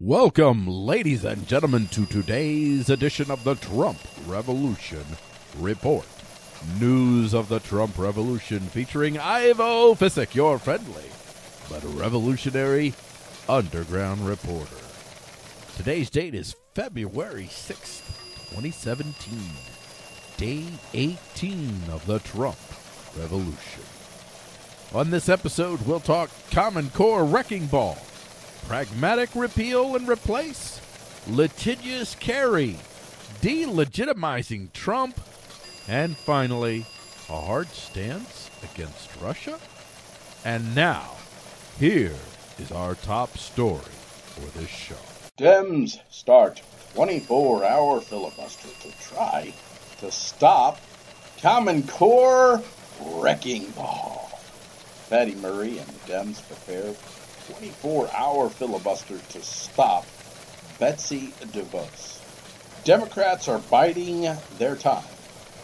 Welcome, ladies and gentlemen, to today's edition of the Trump Revolution Report. News of the Trump Revolution featuring Ivo Fisic, your friendly but revolutionary underground reporter. Today's date is February 6th, 2017, day 18 of the Trump Revolution. On this episode, we'll talk Common Core Wrecking Ball, Pragmatic Repeal and Replace, Litigious Kerry, Delegitimizing Trump, and finally, a hard stance against Russia? And now, here is our top story for this show. Dems start 24-hour filibuster to try to stop Common Core Wrecking Ball. Patty Murray and the Dems prepare 24-hour filibuster to stop Betsy DeVos. Democrats are biding their time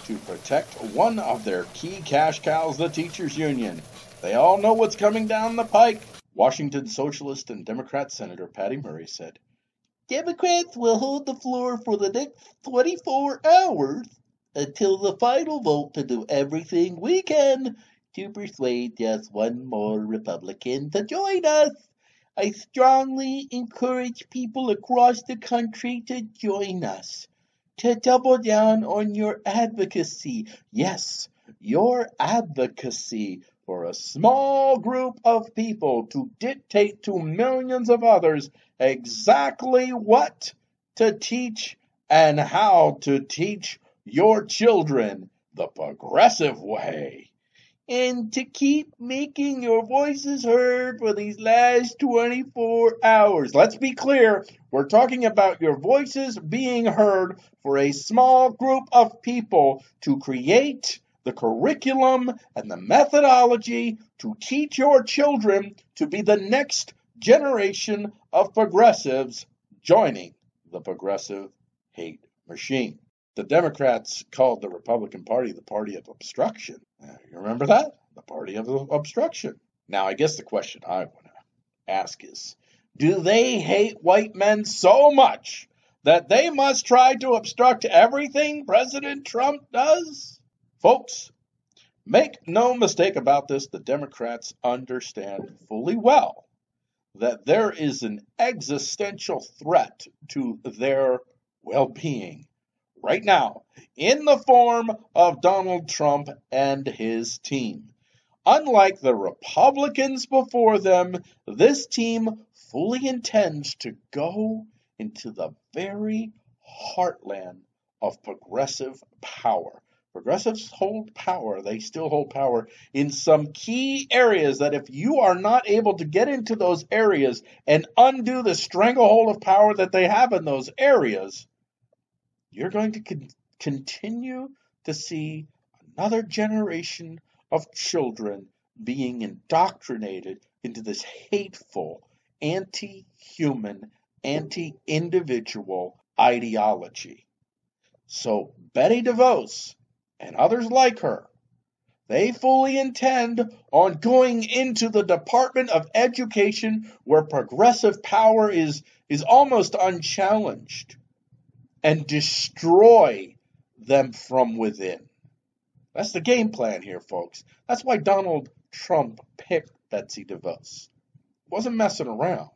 to protect one of their key cash cows, the teachers' union. They all know what's coming down the pike. Washington Socialist and Democrat Senator Patty Murray said, "Democrats will hold the floor for the next 24 hours until the final vote to do everything we can to persuade just one more Republican to join us. I strongly encourage people across the country to join us, to double down on your advocacy. Yes, your advocacy for a small group of people to dictate to millions of others exactly what to teach and how to teach your children the progressive way. And to keep making your voices heard for these last 24 hours. Let's be clear, we're talking about your voices being heard for a small group of people to create the curriculum and the methodology to teach your children to be the next generation of progressives joining the progressive hate machine." The Democrats called the Republican Party the party of obstruction. You remember that? The party of obstruction. Now, I guess the question I want to ask is, do they hate white men so much that they must try to obstruct everything President Trump does? Folks, make no mistake about this, the Democrats understand fully well that there is an existential threat to their well-being right now, in the form of Donald Trump and his team. Unlike the Republicans before them, this team fully intends to go into the very heartland of progressive power. Progressives hold power. They still hold power in some key areas that if you are not able to get into those areas and undo the stranglehold of power that they have in those areas, you're going to continue to see another generation of children being indoctrinated into this hateful, anti-human, anti-individual ideology. So Betty DeVos and others like her, they fully intend on going into the Department of Education where progressive power is almost unchallenged, and destroy them from within. That's the game plan here, folks. That's why Donald Trump picked Betsy DeVos. Wasn't messing around.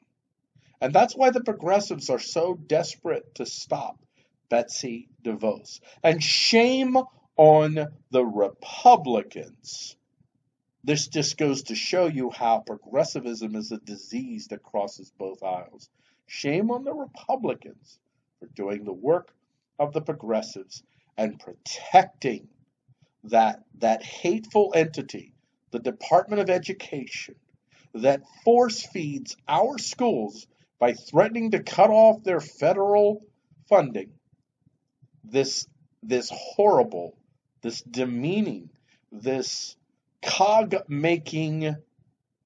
And that's why the progressives are so desperate to stop Betsy DeVos. And shame on the Republicans. This just goes to show you how progressivism is a disease that crosses both aisles. Shame on the Republicans for doing the work of the progressives and protecting that hateful entity, the Department of Education, that force feeds our schools by threatening to cut off their federal funding. This horrible, this demeaning, this cog-making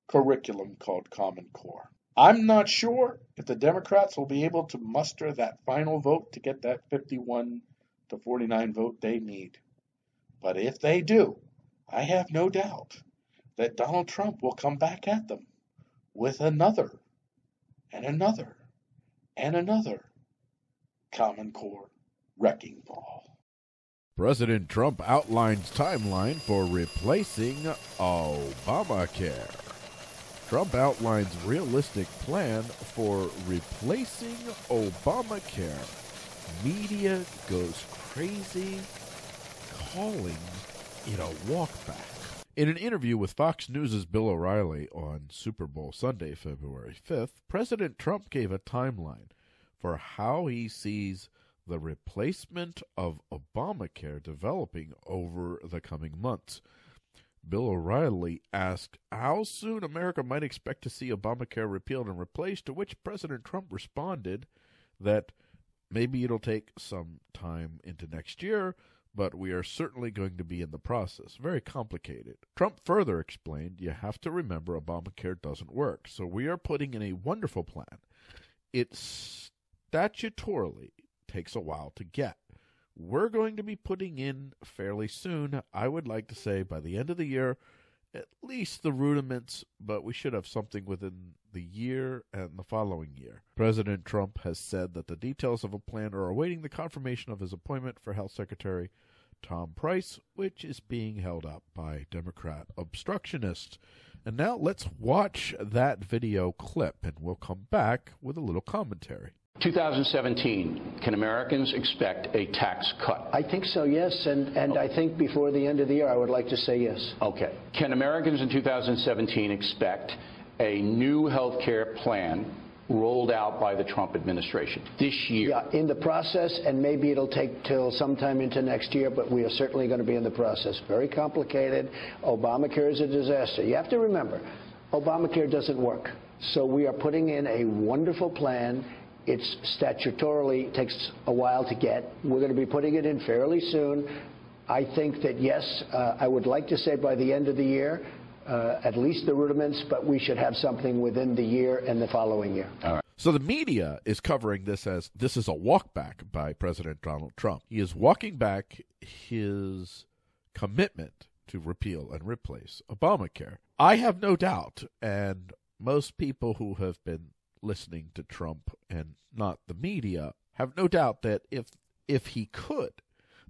curriculum called Common Core. I'm not sure if the Democrats will be able to muster that final vote to get that 51 to 49 vote they need. But if they do, I have no doubt that Donald Trump will come back at them with another and another and another Common Core wrecking ball. President Trump outlines timeline for replacing Obamacare. Trump outlines realistic plan for replacing Obamacare. Media goes crazy, calling it a walkback. In an interview with Fox News' Bill O'Reilly on Super Bowl Sunday, February 5th, President Trump gave a timeline for how he sees the replacement of Obamacare developing over the coming months. Bill O'Reilly asked how soon America might expect to see Obamacare repealed and replaced, to which President Trump responded that maybe it'll take some time into next year, but we are certainly going to be in the process. Very complicated. Trump further explained, you have to remember Obamacare doesn't work, so we are putting in a wonderful plan. It statutorily takes a while to get. We're going to be putting in fairly soon. I would like to say by the end of the year, at least the rudiments, but we should have something within the year and the following year. President Trump has said that the details of a plan are awaiting the confirmation of his appointment for Health Secretary Tom Price, which is being held up by Democrat obstructionists. And now let's watch that video clip, and we'll come back with a little commentary. 2017, can Americans expect a tax cut? I think so, yes, and I think before the end of the year I would like to say yes. Okay. Can Americans in 2017 expect a new health care plan rolled out by the Trump administration this year? Yeah, in the process, and maybe it'll take till sometime into next year, but we are certainly going to be in the process. Very complicated. Obamacare is a disaster. You have to remember, Obamacare doesn't work. So we are putting in a wonderful plan. It's statutorily takes a while to get. We're going to be putting it in fairly soon. I think that, yes, I would like to say by the end of the year, at least the rudiments, but we should have something within the year and the following year. All right. So the media is covering this as this is a walkback by President Donald Trump. He is walking back his commitment to repeal and replace Obamacare. I have no doubt, and most people who have been listening to Trump and not the media have no doubt that if he could,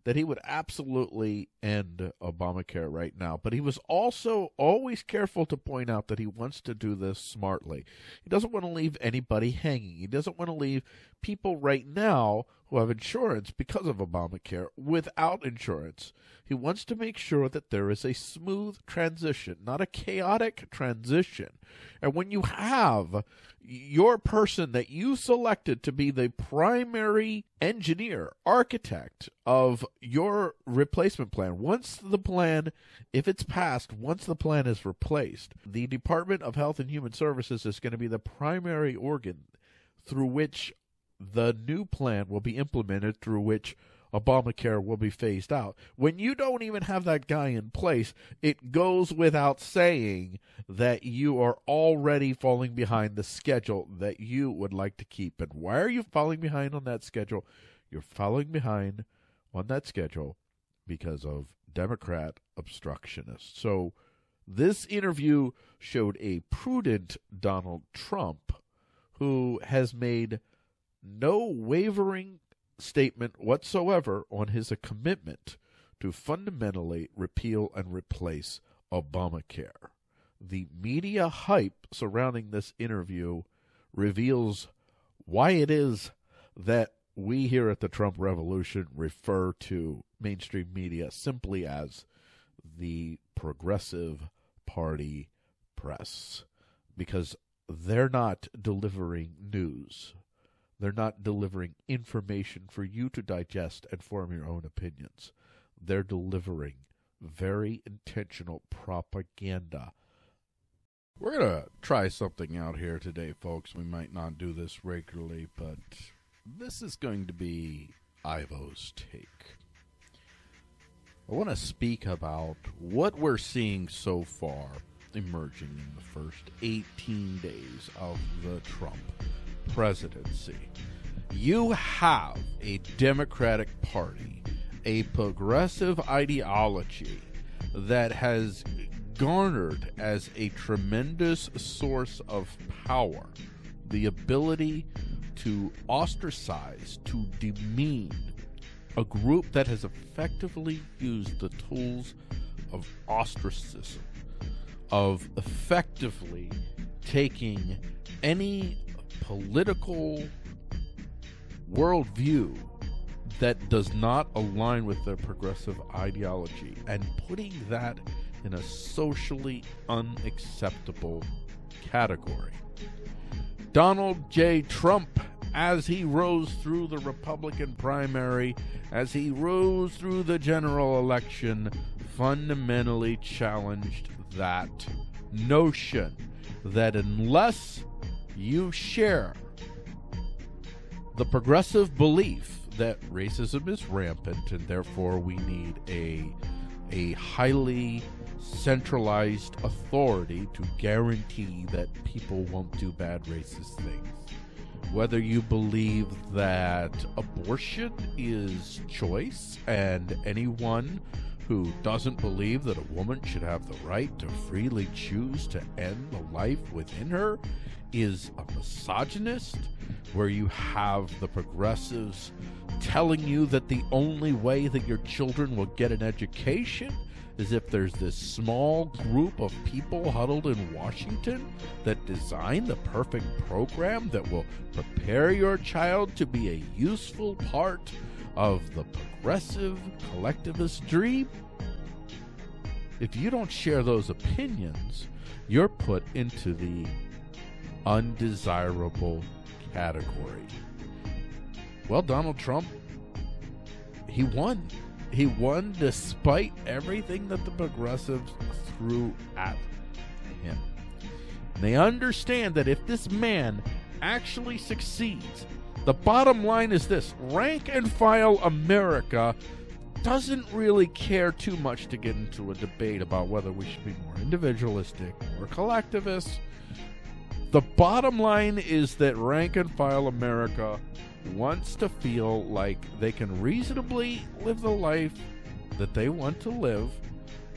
that he would absolutely end Obamacare right now. But he was also always careful to point out that he wants to do this smartly. He doesn't want to leave anybody hanging. He doesn't want to leave people right now who have insurance because of Obamacare without insurance. He wants to make sure that there is a smooth transition, not a chaotic transition. And when you have your person that you selected to be the primary engineer, architect of your replacement plan, once the plan, if it's passed, once the plan is replaced, the Department of Health and Human Services is going to be the primary organ through which the new plan will be implemented, through which Obamacare will be phased out. When you don't even have that guy in place, it goes without saying that you are already falling behind the schedule that you would like to keep. And why are you falling behind on that schedule? You're falling behind on that schedule because of Democrat obstructionists. So this interview showed a prudent Donald Trump who has made no wavering statement whatsoever on his commitment to fundamentally repeal and replace Obamacare. The media hype surrounding this interview reveals why it is that we here at the Trump Revolution refer to mainstream media simply as the Progressive Party press, because they're not delivering news. They're not delivering information for you to digest and form your own opinions. They're delivering very intentional propaganda. We're going to try something out here today, folks. We might not do this regularly, but this is going to be Ivo's take. I want to speak about what we're seeing so far emerging in the first 18 days of the Trump presidency. You have a Democratic Party, a progressive ideology that has garnered as a tremendous source of power the ability to ostracize, to demean a group that has effectively used the tools of ostracism, of effectively taking any political worldview that does not align with their progressive ideology and putting that in a socially unacceptable category. Donald J. Trump, as he rose through the Republican primary, as he rose through the general election, fundamentally challenged that notion that unless you share the progressive belief that racism is rampant and therefore we need a highly centralized authority to guarantee that people won't do bad racist things. Whether you believe that abortion is choice and anyone who doesn't believe that a woman should have the right to freely choose to end the life within her is a misogynist, where you have the progressives telling you that the only way that your children will get an education is if there's this small group of people huddled in Washington that design the perfect program that will prepare your child to be a useful part of the progressive collectivist dream. If you don't share those opinions, you're put into the undesirable category. Well, Donald Trump, he won. He won despite everything that the progressives threw at him. And they understand that if this man actually succeeds, the bottom line is this: rank and file America doesn't really care too much to get into a debate about whether we should be more individualistic or collectivist. The bottom line is that rank and file America wants to feel like they can reasonably live the life that they want to live,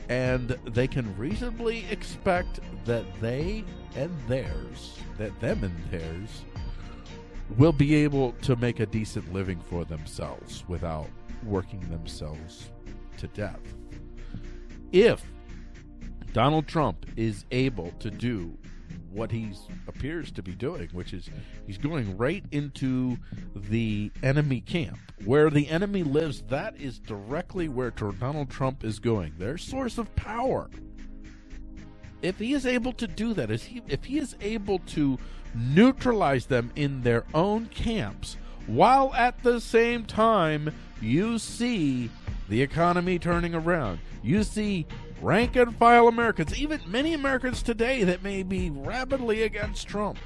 and they can reasonably expect that they and theirs, that them and theirs, will be able to make a decent living for themselves without working themselves to death. If Donald Trump is able to do what he appears to be doing, which is he's going right into the enemy camp. Where the enemy lives, that is directly where Donald Trump is going. Their source of power. If he is able to do that, if he is able to neutralize them in their own camps, while at the same time you see the economy turning around, you see rank and file Americans, even many Americans today that may be rabidly against Trump.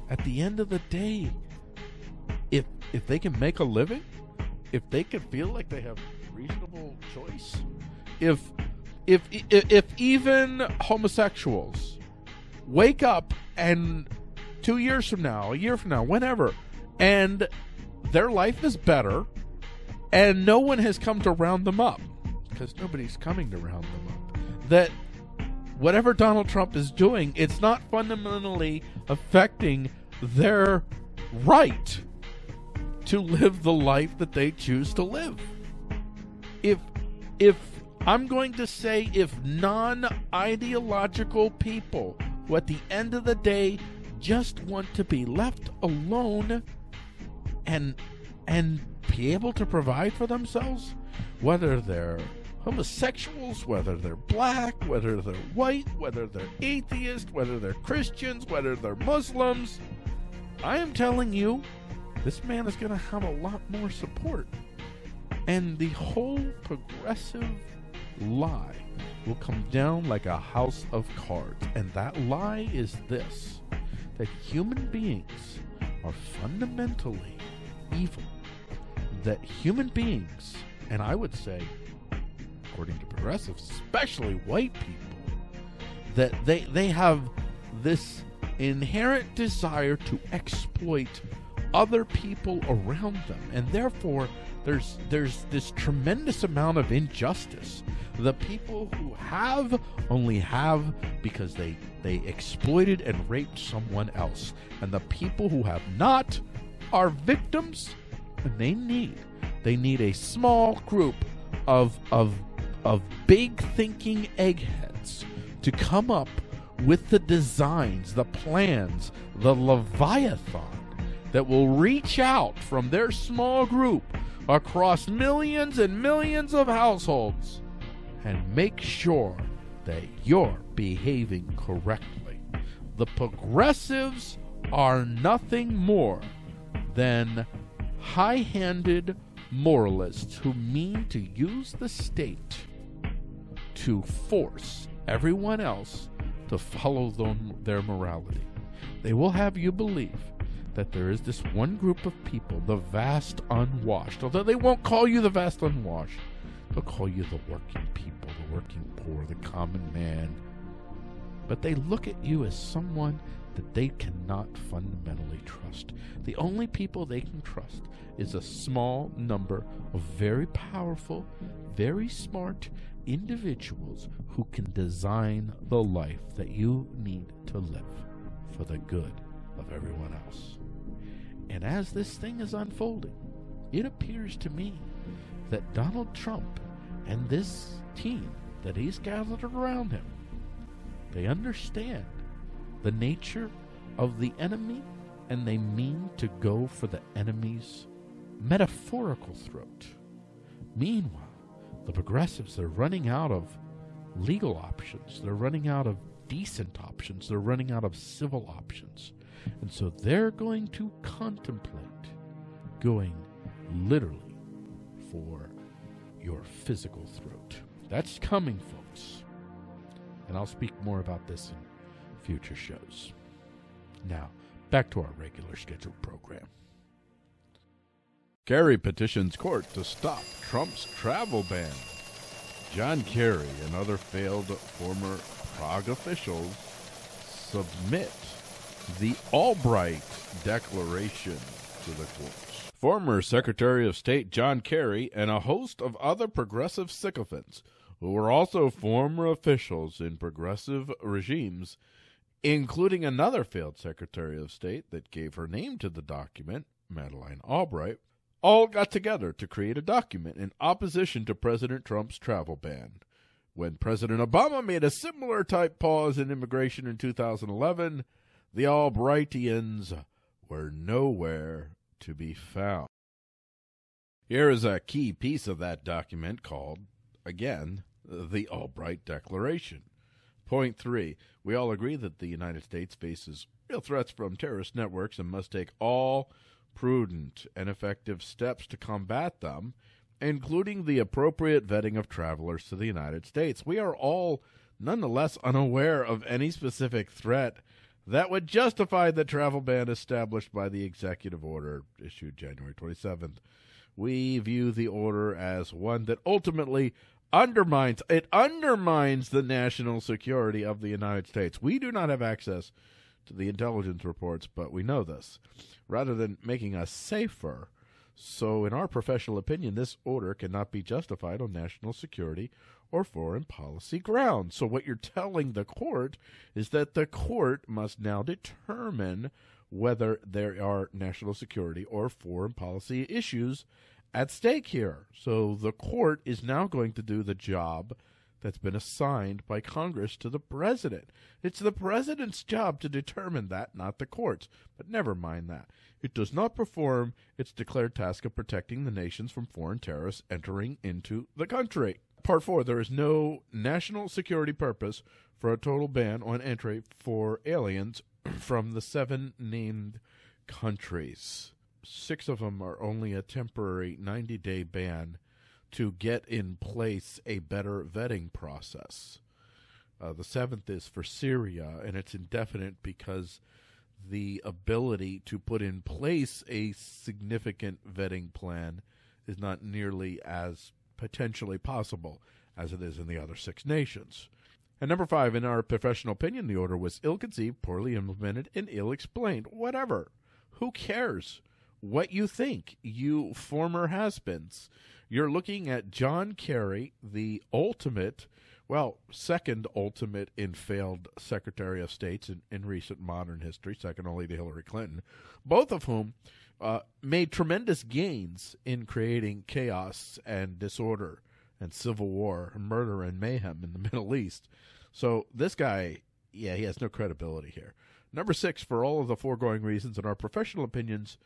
At the end of the day, if they can make a living, if they can feel like they have reasonable choice, if even homosexuals wake up and 2 years from now, a year from now, whenever, and their life is better and no one has come to round them up, because nobody's coming to round them up, that whatever Donald Trump is doing, it's not fundamentally affecting their right to live the life that they choose to live. If I'm going to say, if non-ideological people who at the end of the day just want to be left alone and be able to provide for themselves, whether they're homosexuals, whether they're black, whether they're white, whether they're atheist, whether they're Christians, whether they're Muslims, I am telling you, this man is going to have a lot more support. And the whole progressive lie will come down like a house of cards. And that lie is this: that human beings are fundamentally evil. That human beings, and I would say, according to progressives, especially white people, that they have this inherent desire to exploit other people around them. And therefore, there's this tremendous amount of injustice. The people who have only have because they exploited and raped someone else. And the people who have not are victims, and they need a small group of big thinking eggheads to come up with the designs, the plans, the Leviathan that will reach out from their small group across millions and millions of households and make sure that you're behaving correctly. The progressives are nothing more than high-handed moralists who mean to use the state to force everyone else to follow their morality. They will have you believe that there is this one group of people, the vast unwashed, although they won't call you the vast unwashed, they'll call you the working people, the working poor, the common man. But they look at you as someone that they cannot fundamentally trust. The only people they can trust is a small number of very powerful, very smart individuals who can design the life that you need to live for the good of everyone else. And as this thing is unfolding, it appears to me that Donald Trump and this team that he's gathered around him, they understand the nature of the enemy, and they mean to go for the enemy's metaphorical throat. Meanwhile, the progressives, they're running out of legal options. They're running out of decent options. They're running out of civil options. And so they're going to contemplate going literally for your physical throat. That's coming, folks. And I'll speak more about this in future shows. Now, back to our regular scheduled program. Kerry petitions court to stop Trump's travel ban. John Kerry and other failed former Prague officials submit the Albright Declaration to the courts. Former Secretary of State John Kerry and a host of other progressive sycophants who were also former officials in progressive regimes, including another failed Secretary of State that gave her name to the document, Madeleine Albright, all got together to create a document in opposition to President Trump's travel ban. When President Obama made a similar type pause in immigration in 2011, the Albrightians were nowhere to be found. Here is a key piece of that document called, again, the Albright Declaration. Point 3. We all agree that the United States faces real threats from terrorist networks and must take all prudent and effective steps to combat them, including the appropriate vetting of travelers to the United States. We are all nonetheless unaware of any specific threat that would justify the travel ban established by the executive order issued January 27th. We view the order as one that ultimately undermines the national security of the United States. We do not have access to the intelligence reports, but we know this. Rather than making us safer, so in our professional opinion, this order cannot be justified on national security or foreign policy grounds. So what you're telling the court is that the court must now determine whether there are national security or foreign policy issues at stake here. So the court is now going to do the job that's been assigned by Congress to the president. It's the president's job to determine that, not the courts. But never mind that. It does not perform its declared task of protecting the nations from foreign terrorists entering into the country. Part 4, there is no national security purpose for a total ban on entry for aliens from the 7 named countries. 6 of them are only a temporary 90-day ban to get in place a better vetting process. The 7th is for Syria, and it's indefinite because the ability to put in place a significant vetting plan is not nearly as potentially possible as it is in the other 6 nations. And number 5, in our professional opinion, the order was ill-conceived, poorly implemented, and ill-explained. Whatever. Who cares what you think, you former has-beens. You're looking at John Kerry, the ultimate, well, second ultimate in failed Secretary of States in recent modern history, second only to Hillary Clinton, both of whom made tremendous gains in creating chaos and disorder and civil war, murder and mayhem in the Middle East. So this guy, yeah, he has no credibility here. Number 6, for all of the foregoing reasons, in our professional opinions,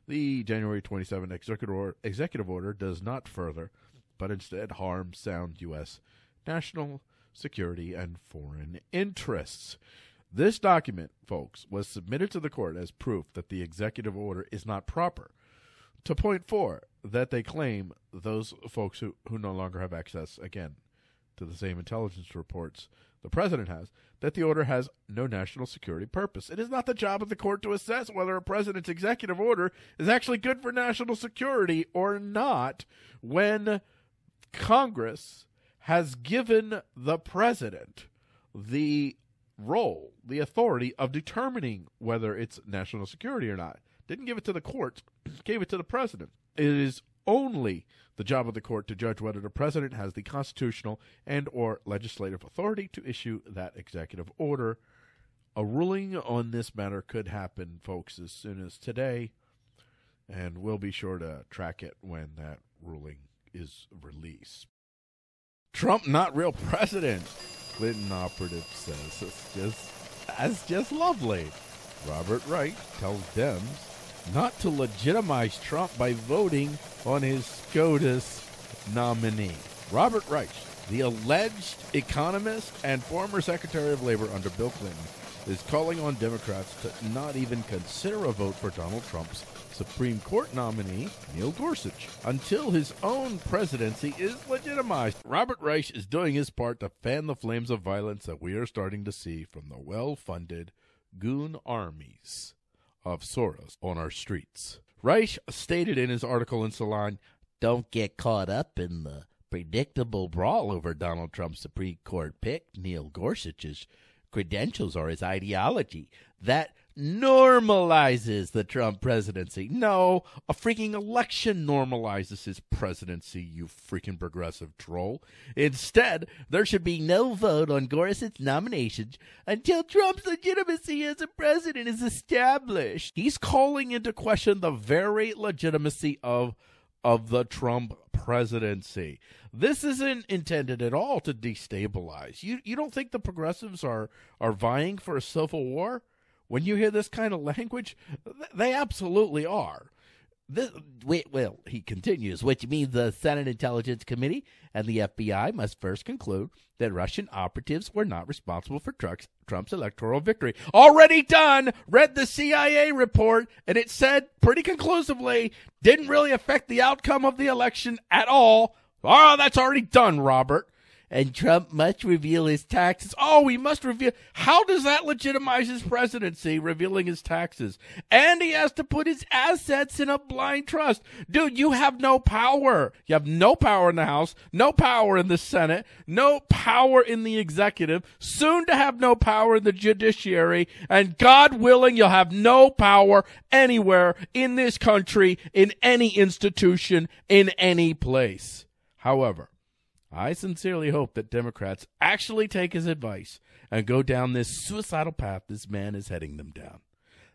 the January 27 executive order does not further, but instead harm sound U.S. national security and foreign interests. This document, folks, was submitted to the court as proof that the executive order is not proper. To point 4, that they claim those folks who no longer have access, again, to the same intelligence reports the president has, that the order has no national security purpose. It is not the job of the court to assess whether a president's executive order is actually good for national security or not when Congress has given the president the role, the authority of determining whether it's national security or not. Didn't give it to the courts, gave it to the president. It is only the job of the court to judge whether the president has the constitutional and or legislative authority to issue that executive order. A ruling on this matter could happen, folks, as soon as today, and we'll be sure to track it when that ruling is released. Trump not real president, Clinton operative says. That's just lovely. Robert Reich tells Dems not to legitimize Trump by voting on his SCOTUS nominee. Robert Reich, the alleged economist and former Secretary of Labor under Bill Clinton, is calling on Democrats to not even consider a vote for Donald Trump's Supreme Court nominee, Neil Gorsuch, until his own presidency is legitimized. Robert Reich is doing his part to fan the flames of violence that we are starting to see from the well-funded goon armies of Soros on our streets. Reich stated in his article in Salon, "Don't get caught up in the predictable brawl over Donald Trump's Supreme Court pick, Neil Gorsuch's credentials or his ideology. That normalizes the Trump presidency. No, a freaking election normalizes his presidency, you freaking progressive troll. Instead, there should be no vote on Gorsuch's nomination until Trump's legitimacy as a president is established." He's calling into question the very legitimacy of the Trump presidency. This isn't intended at all to destabilize. You don't think the progressives are vying for a civil war? When you hear this kind of language, they absolutely are. Well, he continues, which means the Senate Intelligence Committee and the FBI must first conclude that Russian operatives were not responsible for Trump's electoral victory. Already done! Read the CIA report, and it said pretty conclusively, didn't really affect the outcome of the election at all. Oh, that's already done, Robert. And Trump must reveal his taxes. Oh, he must reveal. How does that legitimize his presidency, revealing his taxes? And he has to put his assets in a blind trust. Dude, you have no power. You have no power in the House, no power in the Senate, no power in the executive, soon to have no power in the judiciary, and God willing, you'll have no power anywhere in this country, in any institution, in any place. However, I sincerely hope that Democrats actually take his advice and go down this suicidal path this man is heading them down.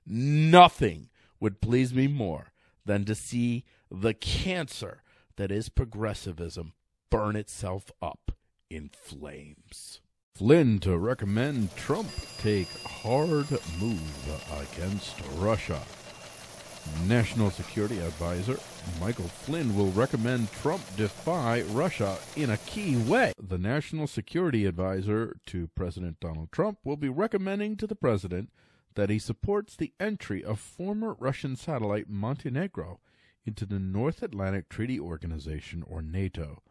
Nothing would please me more than to see the cancer that is progressivism burn itself up in flames. Flynn to recommend Trump take hard move against Russia. National Security Advisor Michael Flynn will recommend Trump defy Russia in a key way. The National Security Advisor to President Donald Trump will be recommending to the president that he supports the entry of former Russian satellite Montenegro into the North Atlantic Treaty Organization, or NATO.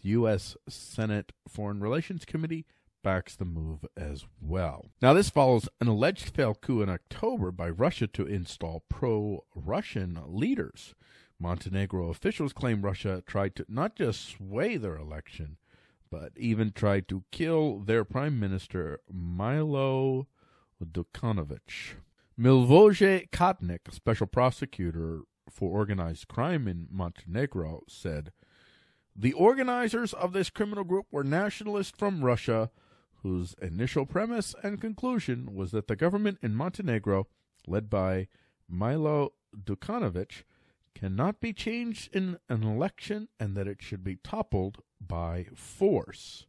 The U.S. Senate Foreign Relations Committee backs the move as well. Now, this follows an alleged failed coup in October by Russia to install pro-Russian leaders. Montenegro officials claim Russia tried to not just sway their election, but even tried to kill their prime minister, Milo Dukanovic. Milvoje Kotnik, special prosecutor for Organized Crime in Montenegro said, "The organizers of this criminal group were nationalists from Russia, whose initial premise and conclusion was that the government in Montenegro, led by Milo Đukanović, cannot be changed in an election and that it should be toppled by force."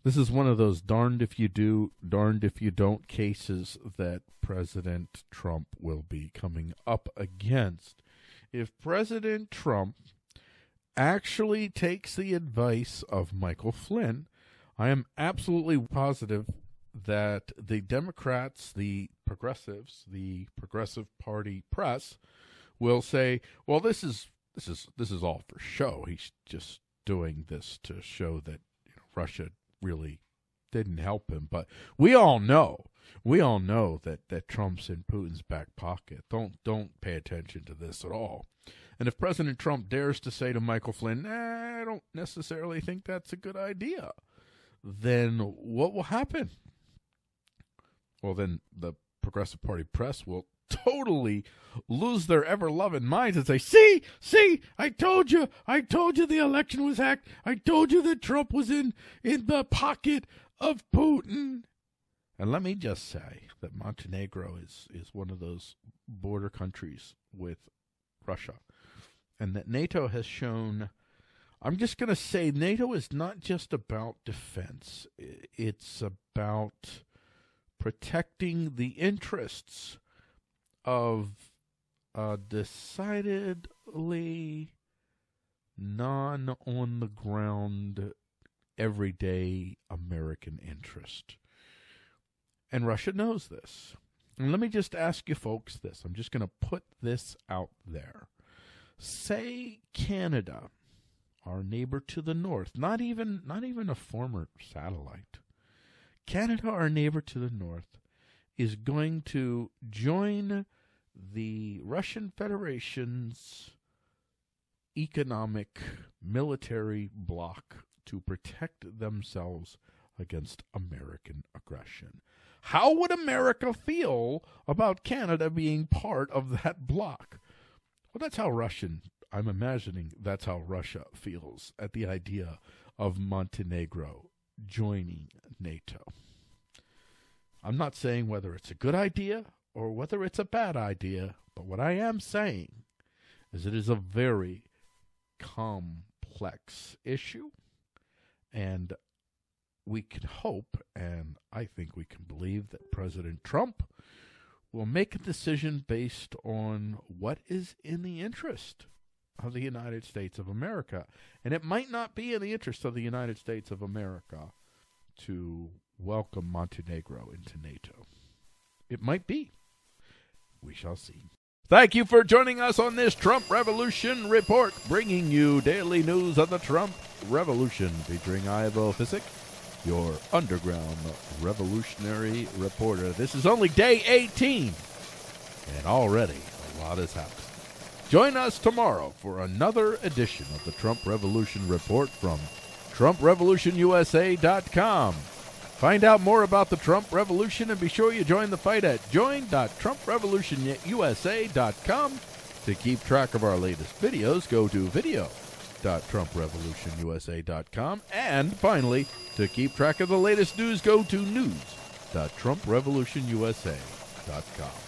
This is one of those darned if you do, darned if you don't cases that President Trump will be coming up against. If President Trump actually takes the advice of Michael Flynn, I am absolutely positive that the Democrats, the progressives, the Progressive Party press will say, well, this is all for show. He's just doing this to show that Russia really didn't help him. But we all know that Trump's in Putin's back pocket. Don't pay attention to this at all. And if President Trump dares to say to Michael Flynn, I don't necessarily think that's a good idea, then what will happen? Well, then the Progressive Party press will totally lose their ever-loving minds and say, see, I told you the election was hacked. I told you that Trump was in the pocket of Putin. And let me just say that Montenegro is one of those border countries with Russia, and that NATO has shown, I'm just going to say, NATO is not just about defense. It's about protecting the interests of a decidedly non-on-the-ground, everyday American interest. And Russia knows this. And let me just ask you folks this. I'm just going to put this out there. Say Canada, our neighbor to the north, not even a former satellite. Canada, our neighbor to the north, is going to join the Russian Federation's economic military bloc to protect themselves against American aggression. How would America feel about Canada being part of that bloc? Well, that's how I'm imagining that's how Russia feels at the idea of Montenegro joining NATO. I'm not saying whether it's a good idea or whether it's a bad idea, but what I am saying is it is a very complex issue, and we can hope, and I think we can believe, that President Trump will make a decision based on what is in the interest of the United States of America. And it might not be in the interest of the United States of America to welcome Montenegro into NATO. It might be. We shall see. Thank you for joining us on this Trump Revolution Report, bringing you daily news of the Trump Revolution, featuring Ivo Fisic, your underground revolutionary reporter. This is only day 18, and already a lot has happened. Join us tomorrow for another edition of the Trump Revolution Report from TrumpRevolutionUSA.com. Find out more about the Trump Revolution and be sure you join the fight at join.TrumpRevolutionUSA.com. To keep track of our latest videos, go to video.TrumpRevolutionUSA.com. And finally, to keep track of the latest news, go to news.TrumpRevolutionUSA.com.